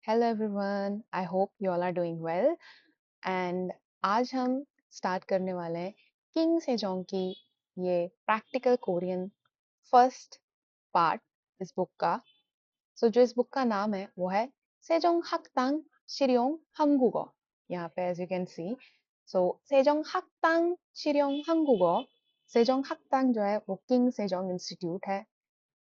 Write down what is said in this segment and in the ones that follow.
Hello everyone, I hope you all are doing well. And आज हम start करने वाले हैं किंग सेजोंग की ये प्रैक्टिकल कोरियन फर्स्ट पार्ट इस बुक का। जो इस बुक का नाम है वो है सेजोंग hakdang शिर्योंग 한국어। यहाँ पे as you can see, Sejong hakdang शिर्योंग 한국어। सेजोंग hakdang जो है वो किंग सेजोंग इंस्टीट्यूट है।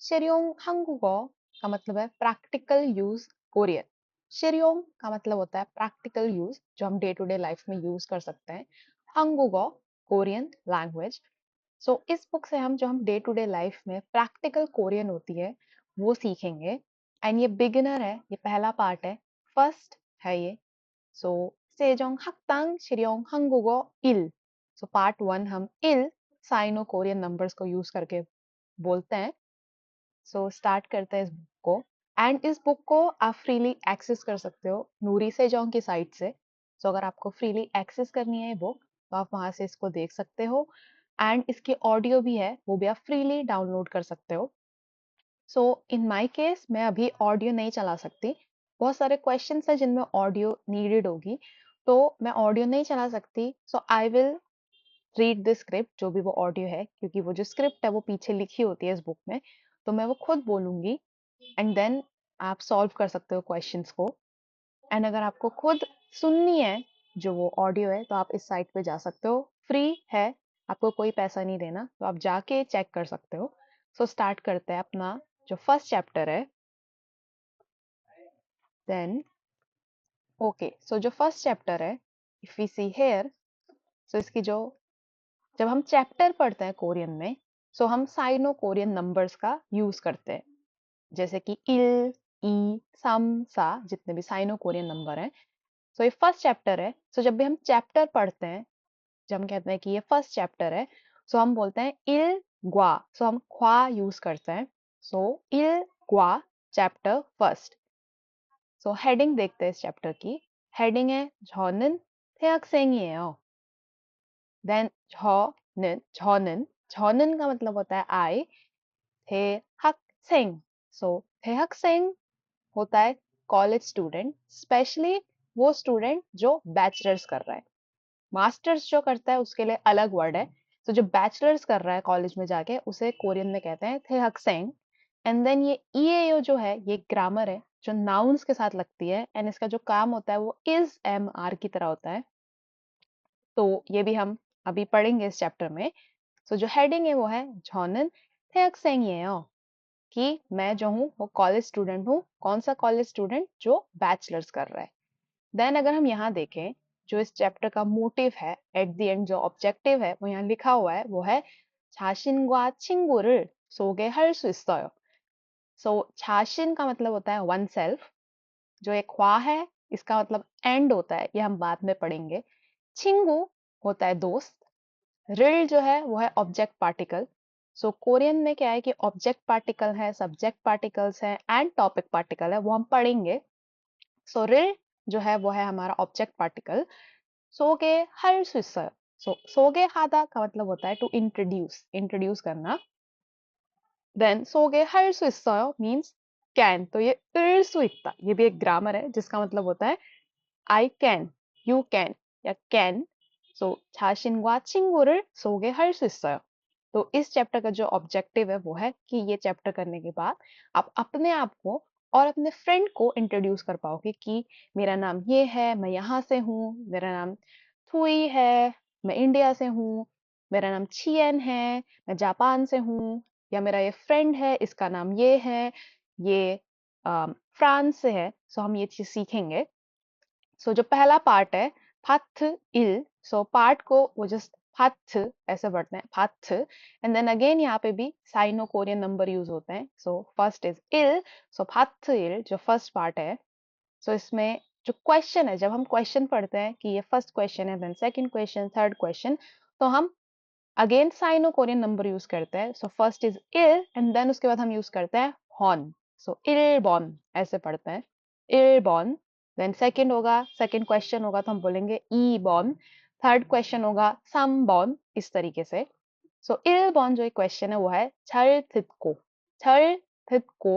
शिर्योंग 한국어 का मतलब है प्रैक्टिकल यूज कोरियन। शिर्योंग का मतलब होता है प्रैक्टिकल यूज जो हम डे टू डे लाइफ में यूज कर सकते हैं। 한국어 कोरियन लैंग्वेज। इस बुक से हम डे टू डे लाइफ में प्रैक्टिकल कोरियन होती है वो सीखेंगे। एंड ये बिगिनर है, ये पहला पार्ट है, फर्स्ट है ये। सो सेजोंग hakdang शिर्योंग 한국어 1। पार्ट 1 हम इल साइनो कोरियन नंबर्स को यूज करके बोलते हैं। स्टार्ट करते हैं इस बुक को। एंड इस बुक को आप फ्रीली एक्सेस कर सकते हो नूरी सेजोंग की साइट से। अगर आपको फ्रीली एक्सेस करनी है ये बुक तो आप वहां से इसको देख सकते हो। एंड इसकी ऑडियो भी है, वो भी आप फ्रीली डाउनलोड कर सकते हो। इन माय केस मैं अभी ऑडियो नहीं चला सकती। बहुत सारे क्वेश्चंस है जिनमें ऑडियो नीडेड होगी, तो मैं ऑडियो नहीं चला सकती। I will read the script, जो भी वो ऑडियो है, क्योंकि वो जो स्क्रिप्ट है वो पीछे लिखी होती है इस बुक में, तो मैं वो खुद बोलूंगी। एंड देन आप सॉल्व कर सकते हो क्वेश्चंस को। एंड अगर आपको खुद सुननी है जो वो ऑडियो है तो आप इस साइट पे जा सकते हो, फ्री है, आपको कोई पैसा नहीं देना, तो आप जाके चेक कर सकते हो। स्टार्ट करते हैं अपना जो फर्स्ट चैप्टर है। देन ओके, जो फर्स्ट चैप्टर है, इफ वी सी हेयर, इसकी जो जब हम चैप्टर पढ़ते हैं कोरियन में, हम साइनो कोरियन नंबर्स का यूज करते हैं, जैसे कि इल, ई, सम, सा, जितने भी साइनो कोरियन नंबर हैं। ये फर्स्ट चैप्टर है। जब भी हम चैप्टर पढ़ते हैं, जब हम कहते हैं कि ये फर्स्ट चैप्टर है, हम बोलते हैं इल ग्वा। हम ख्वा यूज करते हैं। इल ग्वा चैप्टर फर्स्ट। हेडिंग देखते हैं इस चैप्टर की। हेडिंग है 저는 대학생이에요। देन 저는 का मतलब होता है आई। 대학생, 대학생 होता है कॉलेज स्टूडेंट, स्पेशली वो स्टूडेंट जो बैचलर्स कर रहा है। मास्टर्स जो करता है उसके लिए अलग वर्ड है। जो बैचलर्स कर रहा है कॉलेज में जाके, उसे कोरियन में कहते हैं 대학생। एंड देन ये ईएओ जो है ये ग्रामर है जो नाउन्स के साथ लगती है, एंड इसका जो काम होता है वो इज एम आर की तरह होता है। तो ये भी हम अभी पढ़ेंगे इस चैप्टर में। जो हेडिंग है वो है 저는 대학생이에요, कि मैं जो हूँ वो कॉलेज स्टूडेंट हूँ। कौन सा कॉलेज स्टूडेंट? जो बैचलर्स कर रहा है। देन अगर हम यहाँ देखें, जो इस चैप्टर का मोटिव है, एट द एंड जो ऑब्जेक्टिव है वो यहाँ लिखा हुआ है, वो है 자신과 친구를 소개할 수 있어요। 자신 का मतलब होता है वन सेल्फ। जो एक ख्वा है, इसका मतलब एंड होता है, ये हम बाद में पढ़ेंगे। छिंगू होता है दोस्त। रिल जो है वो है ऑब्जेक्ट पार्टिकल। कोरियन में क्या है कि ऑब्जेक्ट पार्टिकल है, सब्जेक्ट पार्टिकल्स है, एंड टॉपिक पार्टिकल है, वो हम पढ़ेंगे। रिल जो है वो है हमारा ऑब्जेक्ट पार्टिकल। सोगे हर स्विसर। सोगे हादा का मतलब होता है टू इंट्रोड्यूस, इंट्रोड्यूस करना। देन सोगे हर स्विसर मीन्स कैन। तो ये 을 수 있다, ये भी एक ग्रामर है जिसका मतलब होता है I can, you can या can। 자신과 친구를 소개할 수 있어요। तो इस चैप्टर का जो ऑब्जेक्टिव है वो है कि ये चैप्टर करने के बाद आप अपने आप को और अपने फ्रेंड को इंट्रोड्यूस कर पाओगे कि मेरा नाम ये है, मैं यहाँ से हूँ, मेरा नाम थुई है, मैं इंडिया से हूँ, मेरा नाम छियन है, मैं जापान से हूँ, या मेरा ये फ्रेंड है, इसका नाम ये है, ये फ्रांस से है। हम ये चीज सीखेंगे। जो पहला पार्ट है फाथ इल, पार्ट को वो जस्ट फाथ ऐसे पढ़ते हैं, फाथ। एंड देन अगेन यहाँ पे भी साइनो कोरियन नंबर यूज होते हैं। फर्स्ट इज इल, फाथ इल जो फर्स्ट पार्ट है। इसमें जो क्वेश्चन है, जब हम क्वेश्चन पढ़ते हैं कि ये फर्स्ट क्वेश्चन है, then second question, third question, तो हम again sino Korean number use करते हैं। फर्स्ट इज इल, एंड देन उसके बाद हम यूज करते हैं हॉन। इल बॉन ऐसे पढ़ते हैं, इल बॉन। देन सेकंड होगा, सेकंड क्वेश्चन होगा तो हम बोलेंगे ई बॉन। थर्ड क्वेश्चन होगा सम बॉन, इस तरीके से। इल बॉन जो एक क्वेश्चन है वो है 잘 듣고, 잘 듣고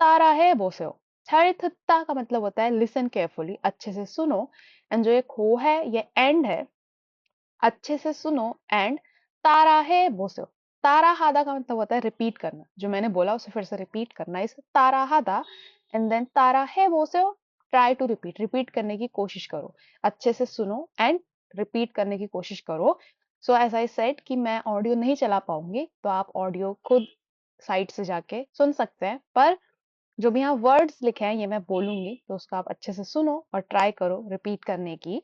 따라해 보세요। 철듣다 का मतलब होता है लिसन केयरफुली, अच्छे से सुनो। एंड जो ये खो है ये एंड है, अच्छे से सुनो। एंड तारा है बोसो, तारा हादा का मतलब होता है रिपीट करना, जो मैंने बोला उसे फिर से रिपीट करना, इस तारा हादा। एंड देन तारा है बोसो, ट्राई टू रिपीट, रिपीट करने की कोशिश करो, अच्छे से सुनो एंड रिपीट करने की कोशिश करो। सो एज आई सेड कि मैं ऑडियो नहीं चला पाऊंगी, तो आप ऑडियो खुद साइट से जाके सुन सकते हैं, पर जो भी यहाँ वर्ड्स लिखे हैं ये मैं बोलूंगी, तो उसको आप अच्छे से सुनो और ट्राई करो रिपीट करने की।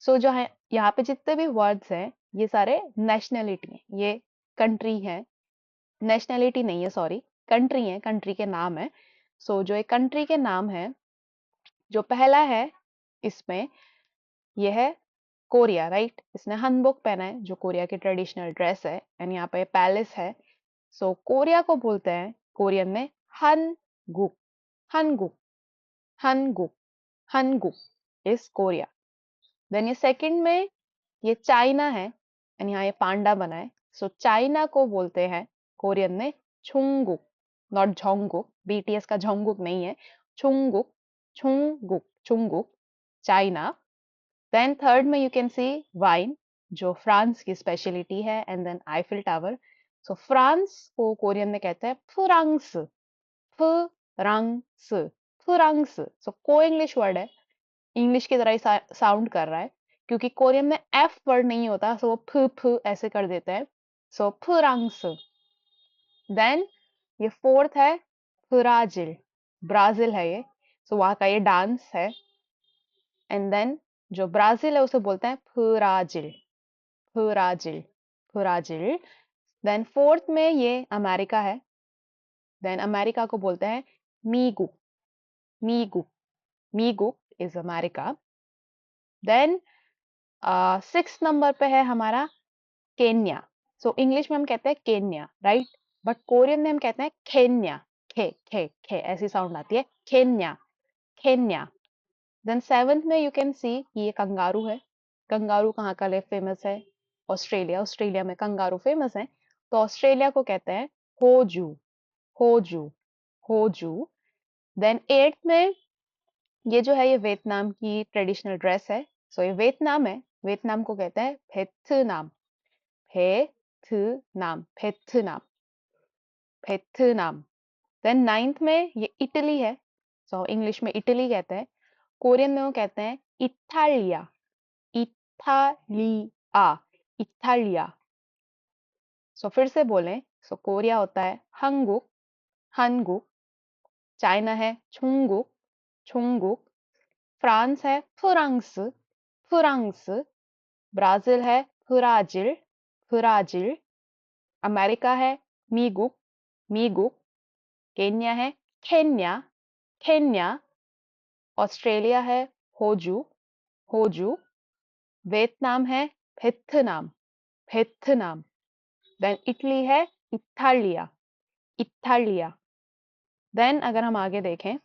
सो जो है यहाँ पे जितने भी वर्ड्स हैं ये सारे नेशनलिटी हैं, ये कंट्री है, नेशनलिटी नहीं है सॉरी, कंट्री है, कंट्री के नाम है। सो जो एक कंट्री के नाम है, जो पहला है इसमें ये है कोरिया, राइट। इसने हनबोक पहना है जो कोरिया की ट्रेडिशनल ड्रेस है, एंड यहाँ पे पैलेस है। सो कोरिया को बोलते हैं कोरियन में हनगुक, हनगुक, हनगुक, हनगुक इज कोरिया। देन ये सेकंड में ये चाइना है, एंड यहाँ ये पांडा बना है। सो चाइना को बोलते हैं कोरियन में छुंगुक, नॉट झोंगुक, बीटीएस का झोंगुक नहीं है, छुंगुक, छुंगुक, छुंगुक, चाइना। देन थर्ड में यू कैन सी वाइन, जो फ्रांस की स्पेशलिटी है। And then Eiffel tower. So France को कोरियन में कहते हैं फ्रांस, फ्रांस, फ्रांस। सो को इंग्लिश वर्ड है, इंग्लिश की तरह ही साउंड कर रहा है, क्योंकि कोरियन में एफ वर्ड नहीं होता, सो वो फ ऐसे कर देते हैं। सो फ्रांस। देन ये फोर्थ है ब्राजील, ब्राजील है ये, सो वहां का ये डांस है। एंड देन जो ब्राजील है उसे बोलते हैं Brazil, Brazil, Brazil. Then fourth में ये अमेरिका है, देन अमेरिका को बोलते हैं मीगू, मीगू, मीगू is America. Then six number पे है हमारा केन्या। सो इंग्लिश में हम कहते हैं केन्या, राइट, बट कोरियन में हम कहते हैं खेन्या, खे खे खे ऐसी साउंड आती है, खेन्या, खेन्या। देन सेवंथ में यू कैन सी ये कंगारू है। कंगारू कहाँ का लिए फेमस है? ऑस्ट्रेलिया, ऑस्ट्रेलिया में कंगारू फेमस है, तो ऑस्ट्रेलिया को कहते हैं होजू, होजू, होजू। देन एट्थ में ये जो है ये वियतनाम की ट्रेडिशनल ड्रेस है, सो ये वियतनाम है, वियतनाम को कहते हैं वेतनाम, वेतनाम, वेतनाम, वेतनाम। देन नाइन्थ में ये इटली है, सो इंग्लिश में इटली कहते हैं, कोरियन में वो कहते हैं इटालिया, इटालिया, इटालिया। सो फिर से बोलें, सो कोरिया होता है हंगुक, हनगुक, चाइना है छुंगुक, छुंगुक, फ्रांस है फ्रांस, फ्रांस, ब्राजील है ब्राजील, ब्राजील, अमेरिका है मीगुक, मीगुक, केन्या है केन्या, केन्या, ऑस्ट्रेलिया है होजू, होजू, वियतनाम है वेतनाम, वेतनाम। देन इटली है इटालिया, इटालिया। देन अगर हम आगे देखें,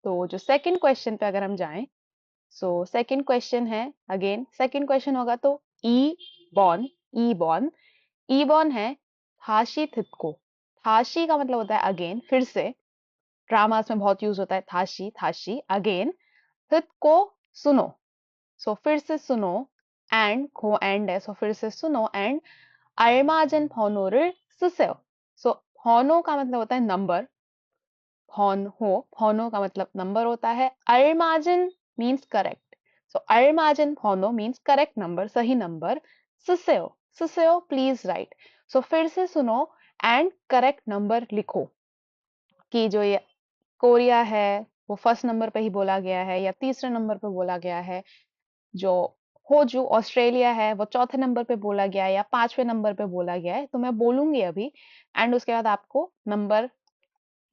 तो जो सेकंड क्वेश्चन पे अगर हम जाएं, सो सेकंड क्वेश्चन है, अगेन सेकंड क्वेश्चन होगा तो ई बॉर्न, ई बॉर्न, ई बॉर्न है थाशी थितको। थाशी का मतलब होता है अगेन, फिर से, ड्रामास में बहुत यूज होता है थाशी, थाशी अगेन। थितको सुनो, सो फिर से सुनो, एंड को एंड है, सो फिर से सुनो। एंड 알맞은 번호를 쓰세요। सो 번호 का मतलब होता है नंबर, 번호, 번호 का मतलब नंबर होता है। 알맞은 means correct, so 알맞은 번호 means correct number, सही नंबर। 쓰세요, 쓰세요 प्लीज राइट। सो फिर से सुनो एंड करेक्ट नंबर लिखो, कि जो ये कोरिया है वो फर्स्ट नंबर पे ही बोला गया है या तीसरे नंबर पे बोला गया है, जो होजू ऑस्ट्रेलिया है वो चौथे नंबर पे बोला गया है या पांचवें नंबर पे बोला गया है। तो मैं बोलूंगी अभी, एंड उसके बाद आपको नंबर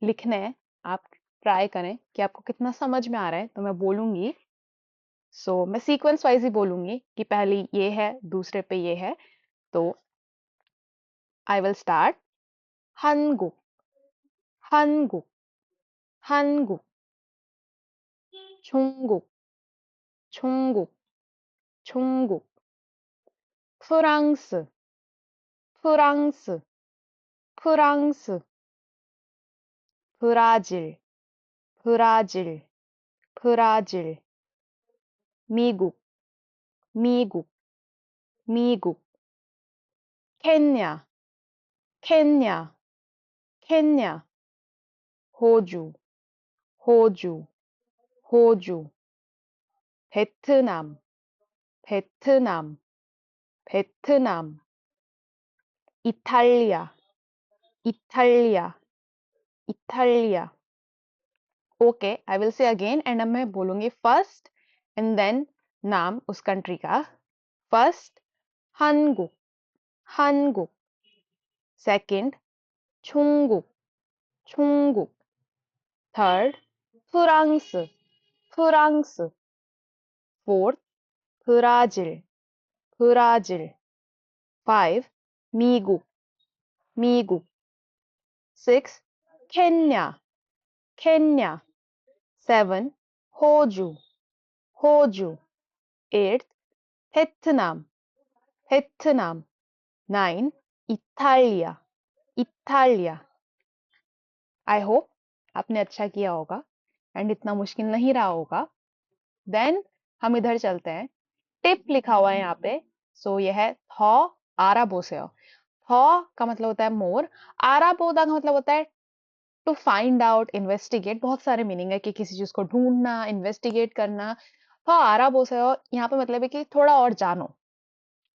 लिखने हैं। आप ट्राई करें कि आपको कितना समझ में आ रहा है, तो मैं बोलूंगी। सो मैं सीक्वेंस वाइज ही बोलूंगी कि पहली ये है, दूसरे पे ये है। तो I will start हनगुक, हनगुक, हनगुक, 중국, 중국, 중국, 프랑스, 프랑스, 프랑스, 브라질, 브라질, 브라질, 미국, 미국, 미국, 케냐, 케냐, 케냐, 호주, 호주, 호주, 베트남, 베트남, 베트남, Italia, Italia, Italia. Okay, I will say again and अब मैं बोलूंगी फर्स्ट एंड देन नाम उस कंट्री का. First 한국, 한국. Second 중국, 중국. Third 프랑스, 프랑스. Fourth 브라질, 브라질. Five 미국, 미국. Six 케냐, 케냐. Seven 호주, 호주. Eighth 베트남, 베트남. Nine Italia, Italia. I hope आपने अच्छा किया होगा एंड इतना मुश्किल नहीं रहा होगा. देन हम इधर चलते हैं. टिप लिखा हुआ है यहाँ पे. सो यह है थॉ आरा बोसेओ. थॉ का मतलब होता है मोर. आरा बोदा का मतलब होता है टू फाइंड आउट, इन्वेस्टिगेट. बहुत सारे मीनिंग है कि किसी चीज को ढूंढना, इन्वेस्टिगेट करना. थॉ आरा बोसेओ यहाँ पे मतलब है कि थोड़ा और जानो.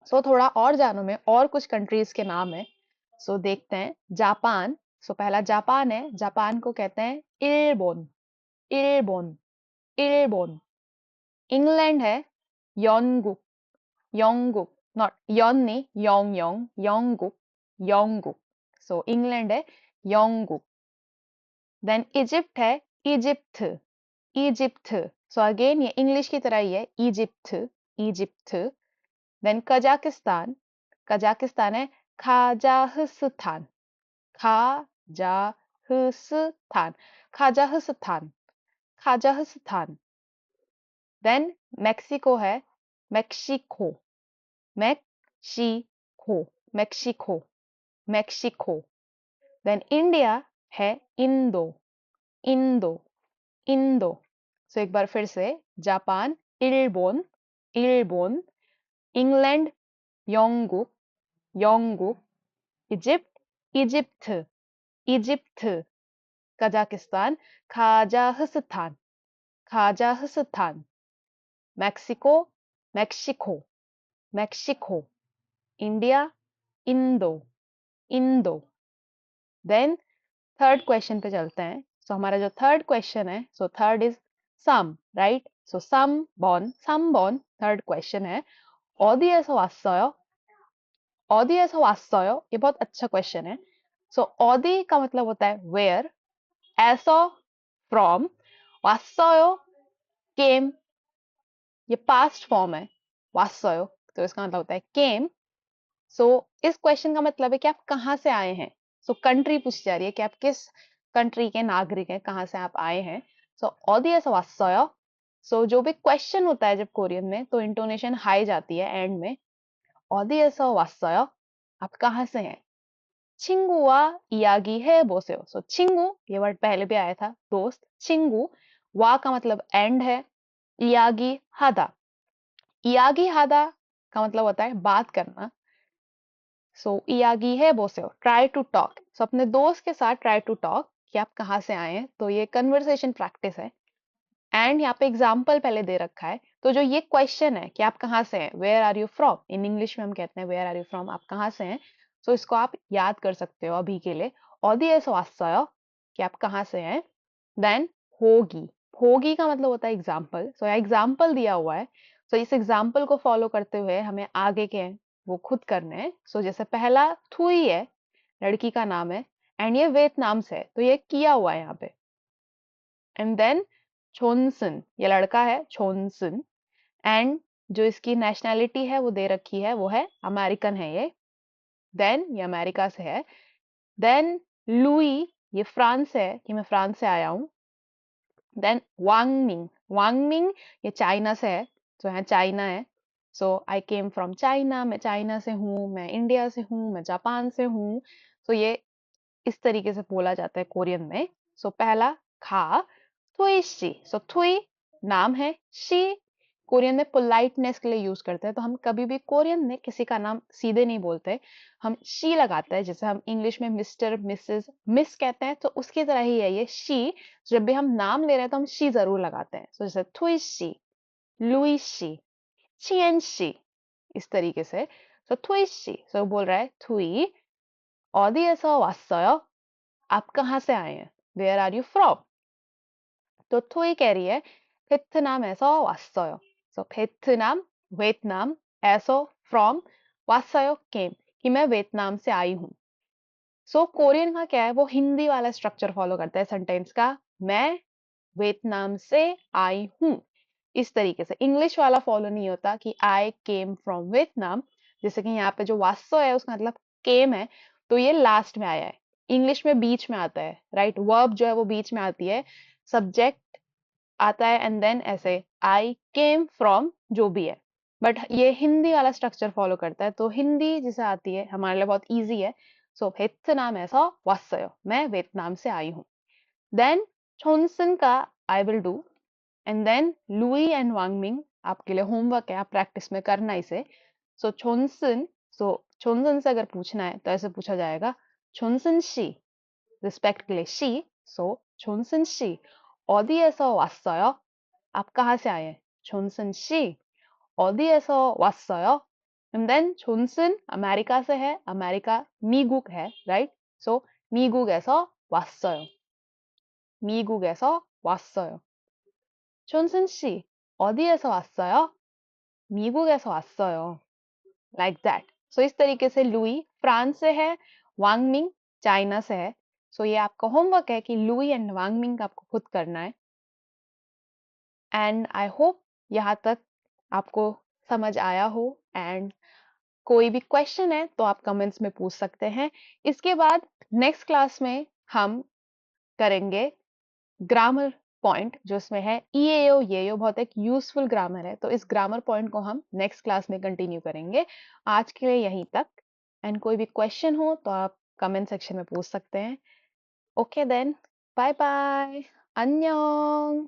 सो थोड़ा और जानो में और कुछ कंट्रीज के नाम है. सो देखते हैं. जापान. सो पहला जापान है. जापान को कहते हैं इल्बोन, इल्बोन, इल्बोन. इंग्लैंड है योंगुक, योंगुक. नॉट योन नहीं, योंग योंग, योंगुक, योंगुक. सो इंग्लैंड है योंगुक. देन इजिप्ट है इजिप्ट, इजिप्ट. सो अगेन ये इंग्लिश की तरह ही है Egypt, Egypt. Then Kazakhstan, Kazakhstan है खाजाकिस्तान, खाजाकिस्तान, खाजाकिस्तान, खाजाकिस्तान. देन मेक्सिको है Mexico, Mexico, Mexico, Mexico. Then India है इंडो, इंडो, इंडो. सो एक बार फिर से. जापान इल्बोन, इल्बोन. इंग्लैंड योंगुक, योंगुक. Egypt Egypt, Egypt. कजाकिस्तान खाजाकिस्तान, खाजाकिस्तान. Mexico Mexico, Mexico. India Indo, Indo. Then third question पे चलते हैं. सो हमारा जो थर्ड क्वेश्चन है, सो थर्ड इज सम, राइट. सो सम बॉन, सम बॉन. थर्ड क्वेश्चन है 어디에서 왔어요? 어디에서 왔어요? ये बहुत अच्छा क्वेश्चन है. सो 어디 का मतलब होता है वेयर. एसो फ्रॉम. 왔어요 केम. ये पास्ट फॉर्म है 왔어요, तो इसका मतलब होता है केम. सो इस क्वेश्चन का मतलब है कि आप कहाँ से आए हैं. सो कंट्री पूछी जा रही है कि आप किस कंट्री के नागरिक हैं, कहाँ से आप आए हैं. सो 어디에서 왔어요. सो जो भी क्वेश्चन होता है जब कोरियन में, तो इंटोनेशन हाई जाती है एंड में. 어디에서 왔어요. आप कहाँ से हैं. 친구와 이야기해 보세요. सो 친구 ये वर्ड पहले भी आया था, दोस्त. 친구. 와 का मतलब एंड है. इयागी हादा, इयागी हादा का मतलब होता है बात करना. सो इयागी है बोसेओ, ट्राई टू टॉक. सो अपने दोस्त के साथ ट्राई टू टॉक कि आप कहाँ से आए हैं. तो ये कन्वर्सेशन प्रैक्टिस है. एंड यहाँ पे एग्जाम्पल पहले दे रखा है. तो जो ये क्वेश्चन है कि आप कहाँ से हैं, where are you from. In English में हम कहते हैं वेयर आर यू फ्रॉम, आप कहाँ से हैं. सो इसको आप याद कर सकते हो अभी के लिए. 어디에서 왔어요 कि आप कहाँ से हैं. देन होगी, होगी का मतलब होता है एग्जाम्पल. सो एग्जाम्पल दिया हुआ है. सो इस एग्जाम्पल को फॉलो करते हुए हमें आगे के वो खुद करने हैं. सो जैसे पहला थुई है, लड़की का नाम है एंड ये वियतनाम से है, तो ये किया हुआ है यहाँ पे. एंड देन छोनसन, ये लड़का है छोनसन. एंड जो इसकी नेशनैलिटी है वो दे रखी है, वो है अमेरिकन है ये. देन ये अमेरिका से है. देन लुई, ये फ्रांस है कि मैं फ्रांस से आया हूँ. देन वांगमिंग, वांगमिंग ये चाइना से है, तो यहाँ चाइना है. सो आई केम फ्रॉम चाइना, मैं चाइना से हूँ, मैं इंडिया से हूँ, मैं जापान से हूँ. तो ये इस तरीके से बोला जाता है कोरियन में. सो पहला खा. Thuy she. सो थुई नाम है, शी कोरियन में पोलाइटनेस के लिए यूज करते हैं, तो हम कभी भी कोरियन में किसी का नाम सीधे नहीं बोलते, हम शी लगाते हैं। जैसे हम इंग्लिश में मिस्टर मिसेस मिस कहते हैं, तो उसकी तरह ही है ये शी। जब भी हम नाम ले रहे हैं तो हम शी जरूर लगाते हैं। सो जैसे Thuy she, Louis she, चियन she, इस तरीके से। सो थुई शी, सो बोल रहा है थुई 어디에서 왔어요? आप कहाँ से आए हैं? Where are you from? तो थुई कह रही है 베트남에서 왔어요. So 베트नाम, वियतनाम, एसो फ्रॉम, 왔어요 came, कि मैं वियतनाम से आई हूँ। सो कोरियन का क्या है, वो हिंदी वाला स्ट्रक्चर फॉलो करता है सेंटेंस का, मैं वियतनाम से आई हूँ। इस तरीके से इंग्लिश वाला फॉलो नहीं होता कि आई केम फ्रॉम वियतनाम। जैसे कि यहाँ पे जो वासो है उसका मतलब केम है, तो ये लास्ट में आया है। इंग्लिश में बीच में आता है, राइट, वर्ब जो है वो बीच में आती है, सब्जेक्ट आता है एंड देन ऐसे आई केम फ्रॉम जो भी है। बट ये हिंदी वाला स्ट्रक्चर फॉलो करता है, तो हिंदी जिसे आती है हमारे लिए बहुत इजी है। सो 베트남에서 왔어요, मैं वियतनाम से आई हूँ। देन छोनसन का I will do, and then Louis and Wangming आपके लिए होमवर्क है, आप प्रैक्टिस में करना इसे। सो छोनसन, सो छोनसन से अगर पूछना है तो ऐसे पूछा जाएगा, छोनसन 씨, रिस्पेक्ट के लिए शी। सो छोनसन 씨 어디에서 왔어요? आप कहाँ से आए हैं? छोनसन 씨 어디에서 왔어요? एंड देन छोनसन अमेरिका से है, अमेरिका 미국 है, right. So 미국에서 왔어요, 미국에서 왔어요। 존슨 씨, 어디에서 왔어요? 미국에서 왔어요। Like that. So इस तरीके से लुई फ्रांस से है, वांगमिंग चाइना से है। So ये आपका होमवर्क है कि लुई एंड वांगमिंग आपको खुद करना है। एंड आई होप यहाँ तक आपको समझ आया हो, एंड कोई भी क्वेश्चन है तो आप कमेंट्स में पूछ सकते हैं। इसके बाद नेक्स्ट क्लास में हम करेंगे ग्रामर पॉइंट, जो इसमें है ईएओ येओ, बहुत एक यूजफुल ग्रामर है, तो इस ग्रामर पॉइंट को हम नेक्स्ट क्लास में कंटिन्यू करेंगे। आज के लिए यहीं तक, एंड कोई भी क्वेश्चन हो तो आप कमेंट सेक्शन में पूछ सकते हैं। Okay then, bye bye, अन्यंग।